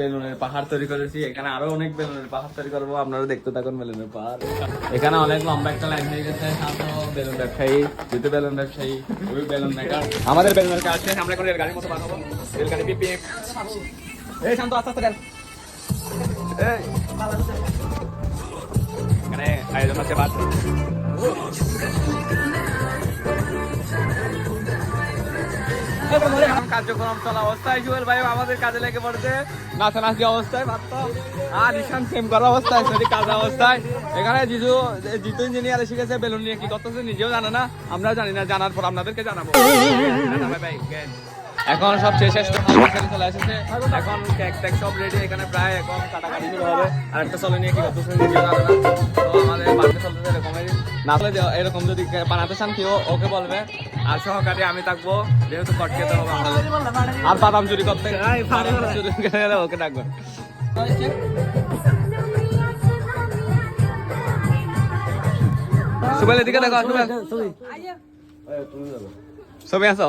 বেলুনের পাহাড় তৈরি করেছি, এখানে আরো অনেক বেলুনের পাহাড় তৈরি করবো, আপনারা দেখতে থাকুন বেলুনের পাহাড়। এখানে অনেক লম্বা একটা লাইন হয়ে গেছে, শান্ত বেলুন ব্যবসায়ী, দ্বিতীয় বেলুন ব্যবসায়ী, ওই বেলুন মেকার। আমাদের বেলুনের কাজ শেষ, আমরা এখন রেলগাড়ির মতো বানাবো, রেলগাড়ি পিপিএম। এই শান্ত আস্তে আস্তে এখানে আয়োজন হচ্ছে বাদ কার্যক্রম চলা অবস্থায় জুয়েল ভাই আমাদের কাজে লেগে পড়ছে, নাচানাচি অবস্থায় আর ঈশান সেম করা অবস্থায়, সরি কাজা অবস্থায়। এখানে জিতু ইঞ্জিনিয়ার শিখেছে বেলুন নিয়ে কি করতেছে নিজেও জানে না, আমরাও জানি না, জানার পর আপনাদেরকে জানাবো। এখন সব শেষ চলে এসেছে, এখন কেক টেক সব রেডি, এখানে প্রায় এখন কাটাকাটি শুরু হবে। আর একটা চলে নিয়ে কি করতেছে নিজেও জানে না, তো আমাদের বাড়িতে চলতেছে এরকমই। না হলে এরকম যদি বানাতে চান কেউ ওকে বলবে, আর সহকারে আমি থাকবো, যেহেতু কট খেতে হবে আমাদের। আর বাদাম চুরি করতে ওকে ডাকবেন। সুবেল এদিকে দেখো, ছবি আসো।